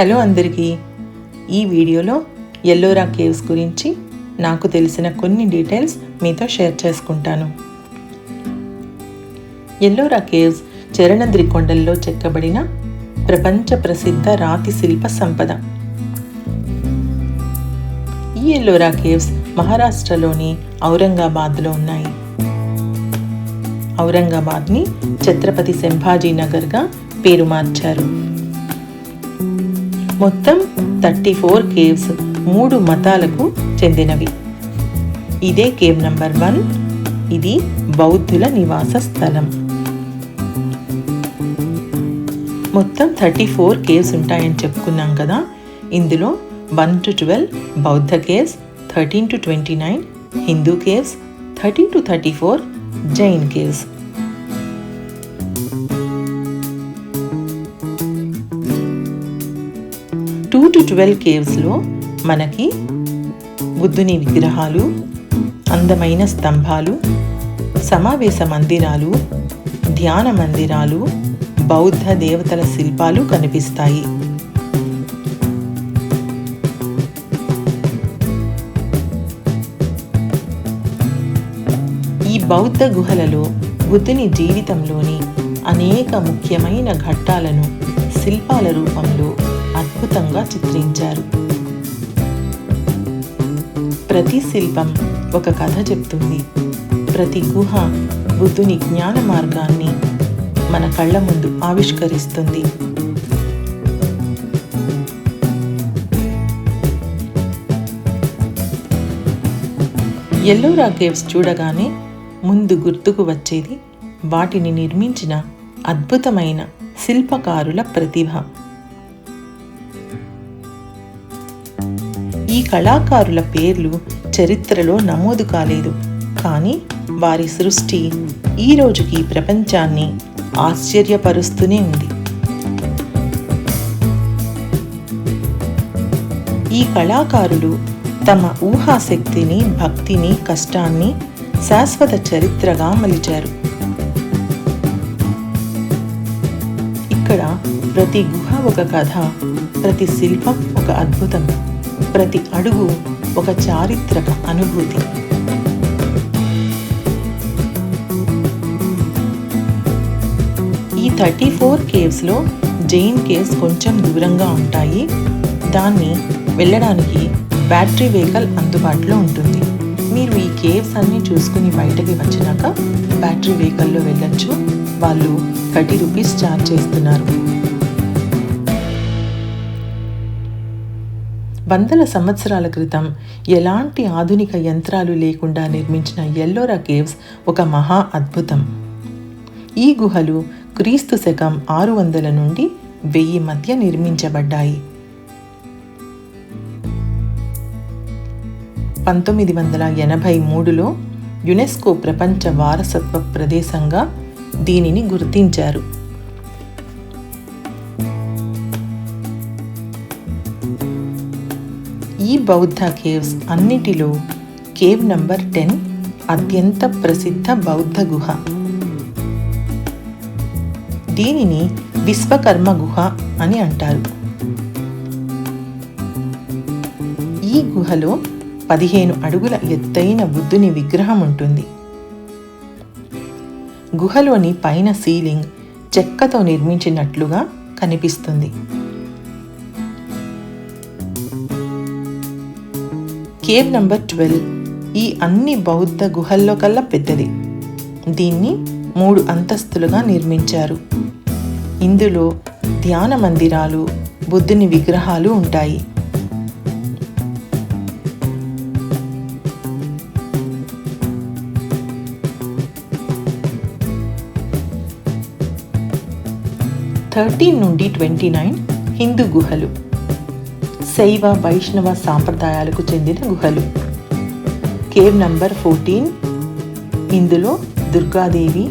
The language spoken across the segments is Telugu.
హలో అందరికీ. ఈ వీడియోలో ఎల్లోరా కేవ్స్ గురించి నాకు తెలిసిన కొన్ని డీటెయిల్స్ మీతో షేర్ చేసుకుంటాను. ఎల్లోరా కేవ్స్ చరణద్రి కొండల్లో చెక్కబడిన ప్రపంచ ప్రసిద్ధ రాతి శిల్ప సంపద. ఈ ఎల్లోరా కేవ్స్ మహారాష్ట్రలోని ఔరంగాబాద్లో ఉన్నాయి. ఔరంగాబాద్ని ఛత్రపతి సంభాజీ నగర్గా పేరు మార్చారు. మొత్తం 34 కేవ్స్ 3 మతాలకు చెందినవి. ఇదే కేవ్ నంబర్ 1. ఇది బౌద్ధుల నివాస స్థలం. మొత్తం 34 కేవ్స్ ఉంటాయని చెప్పుకున్నాం కదా. ఇందులో 1 to 12 బౌద్ధ caves, 13 to 29 Hindu caves, 30 to 34 Jain caves. Two to 12 కేవ్స్లో మనకి బుద్ధుని విగ్రహాలు, అందమైన స్తంభాలు, సమావేశ మందిరాలు, ధ్యాన మందిరాలు, బౌద్ధ దేవతల శిల్పాలు కనిపిస్తాయి. ఈ బౌద్ధ గుహలలో బుద్ధుని జీవితంలోని అనేక ముఖ్యమైన ఘట్టాలను శిల్పాల రూపంలో అద్భుతంగా చిత్రించారు. ప్రతి శిల్పం ఒక కథ చెప్తుంది. ప్రతి గుహ బుద్ధుని జ్ఞాన మార్గాన్ని మన కళ్ళ ముందు ఆవిష్కరిస్తుంది. ఎల్లోరా కేవ్స్ చూడగానే ముందు గుర్తుకు వచ్చేది వాటిని నిర్మించిన అద్భుతమైన శిల్పకారుల ప్రతిభ. ఈ కళాకారుల పేర్లు చరిత్రలో నమోదు కాలేదు, కానీ వారి సృష్టి ఈ రోజుకి ప్రపంచాన్ని ఆశ్చర్యపరుస్తూనే ఉంది. ఈ కళాకారులు తమ ఊహాశక్తిని, భక్తిని, కష్టాన్ని శాశ్వత చరిత్రగా మలిచారు. ఇక్కడ ప్రతి గుహ ఒక కథ, ప్రతి శిల్పం ఒక అద్భుతం, ప్రతి అడుగు ఒక చారిత్రక అనుభూతి. ఈ 34 కేవ్స్లో జైన్ కేవ్స్ కొంచెం దూరంగా ఉంటాయి. దాన్ని వెళ్ళడానికి బ్యాటరీ వెహికల్ అందుబాటులో ఉంటుంది. మీరు ఈ కేవ్స్ అన్నీ చూసుకుని బయటకి వచ్చినాక బ్యాటరీ వెహికల్లో వెళ్ళొచ్చు. వాళ్ళు 30 రూపీస్ ఛార్జ్ చేస్తున్నారు. వందల సంవత్సరాల క్రితం ఎలాంటి ఆధునిక యంత్రాలు లేకుండా నిర్మించిన ఎల్లోరా కేవ్స్ ఒక మహా అద్భుతం. ఈ గుహలు క్రీస్తు శకం 600 నుండి 1000 మధ్య నిర్మించబడ్డాయి. 1983లో యునెస్కో ప్రపంచ వారసత్వ ప్రదేశంగా దీనిని గుర్తించారు. ఈ బౌద్ధ కేవ్స్ అన్నిటిలో కేవ్ నంబర్ 10 అత్యంత ప్రసిద్ధ బౌద్ధ గుహ. దీనిని విశ్వకర్మ గుహ అని అంటారు. ఈ గుహలో 15 అడుగుల ఎత్తైన బుద్ధుని విగ్రహం ఉంటుంది. గుహలోని పైన సీలింగ్ చెక్కతో నిర్మించినట్లుగా కనిపిస్తుంది. కేవ్ నంబర్ 12 ఈ అన్ని బౌద్ధ గుహల్లో కల్లా పెద్దది. దీన్ని 3 అంతస్తులుగా నిర్మించారు. ఇందులో ధ్యాన మందిరాలు, బుద్ధుని విగ్రహాలు ఉంటాయి. నుండి 29 హిందూ గుహలు, శైవ వైష్ణవ సాంప్రదాయాలకు చెందిన గుహలు. కేవ్ నంబర్ 14 ఇందులో దుర్గాదేవి,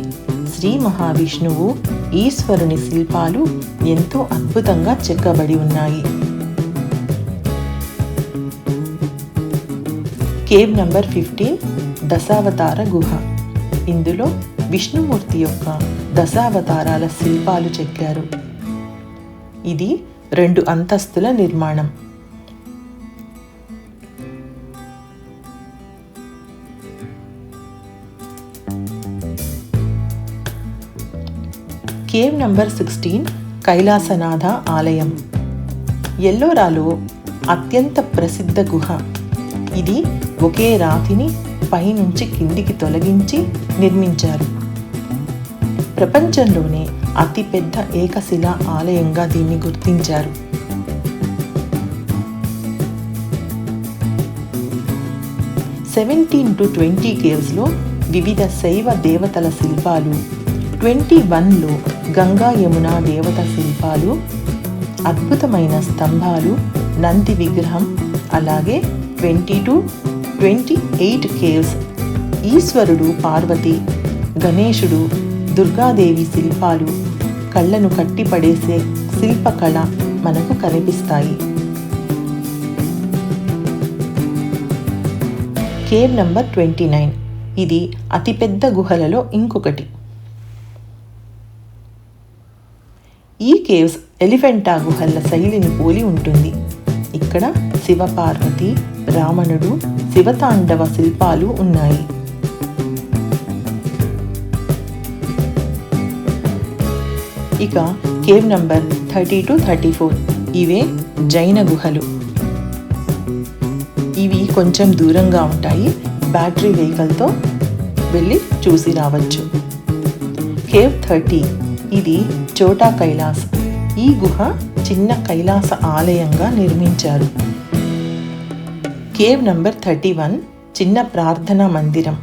శ్రీ మహావిష్ణువు, ఈశ్వరుని శిల్పాలు ఎంతో అద్భుతంగా చెక్కబడి ఉన్నాయి. కేవ్ నంబర్ 15 దశావతార గుహ. ఇందులో విష్ణుమూర్తి యొక్క దశావతారాల శిల్పాలు చెక్కారు. ఇది 2 అంతస్తుల నిర్మాణం. కేవ్ నంబర్ 16 కైలాసనాథ ఆలయం. ఎల్లోరాలో అత్యంత ప్రసిద్ధ గుహ. ఇది ఒకే రాతిని పైనుంచి కిందికి తొలగించి నిర్మించారు. ప్రపంచంలోనే అతిపెద్ద ఏకశిలా ఆలయంగా దీన్ని గుర్తించారు. (17 to 20) కేవ్స్లో వివిధ శైవ దేవతల శిల్పాలు, 21లో గంగా యమున దేవత శిల్పాలు, అద్భుతమైన స్తంభాలు, నంది విగ్రహం, అలాగే 22, 28 కేవ్స్ ఈశ్వరుడు, పార్వతి, గణేశుడు, దుర్గాదేవి శిల్పాలు, కళ్ళను కట్టిపడేసే శిల్పకళ మనకు కనిపిస్తాయి. కేవ్ నంబర్ 29 ఇది అతిపెద్ద గుహలలో ఇంకొకటి. ఈ కేవ్స్ ఎలిఫెంటా గుహల శైలిని పోలి ఉంటుంది. ఇక్కడ శివపార్వతి, రావణుడు, శివతాండవ శిల్పాలు ఉన్నాయి. ఇక కేవ్ నంబర్ 30 to 34 ఇవే జైన గుహలు. ఇవి కొంచెం దూరంగా ఉంటాయి. బ్యాటరీ వెహికల్తో వెళ్ళి చూసి రావచ్చు. కేవ్ 30 ఇది చోటా కైలాస్. ఈ గుహ చిన్న కైలాస ఆలయంగా నిర్మించారు. కేవ్ నంబర్ 31 చిన్న ప్రార్థనా మందిరం.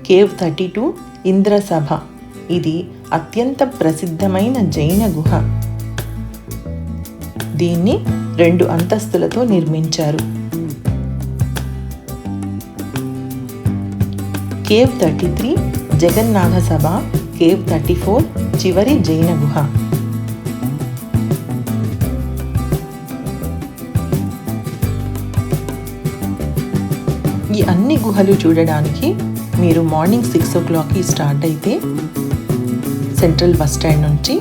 కేవ్ 32 ఇంద్రసభ. ఇది అత్యంత ప్రసిద్ధమైన జైన గుహ. దీన్ని 2 అంతస్తులతో నిర్మించారు. కేవ్ 33 జగన్నాథ సభ. కేవ్ 34 చివరి జైన గుహ. ఈ అన్ని గుహలు చూడడానికి మీరు మార్నింగ్ 6 o'clockకి స్టార్ట్ అయితే సెంట్రల్ బస్ స్టాండ్ నుంచి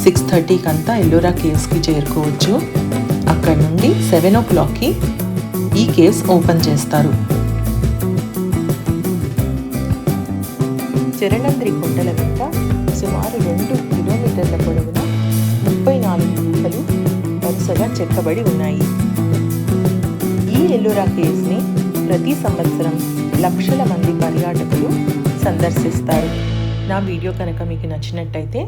6:30కి అంతా ఎల్లోరా కేవ్స్కి చేరుకోవచ్చు. అక్కడ నుండి 7 o'clockకి ఈ కేవ్స్ ఓపెన్ చేస్తారు. చరణంద్రి కొండల వెంట సుమారు 2 కిలోమీటర్ల పొడవున 34 గుహలు వరుసగా చెక్కబడి ఉన్నాయి. ఈ ఎల్లోరా కేవ్స్ని ప్రతి సంవత్సరం లక్షల మంది పర్యాటకులు సందర్శిస్తారు. నా వీడియో కనుక మీకు నచ్చినట్టయితే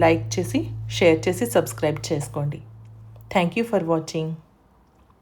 లైక్ చేసి, షేర్ చేసి, సబ్స్క్రైబ్ చేసుకోండి. Thank you for watching.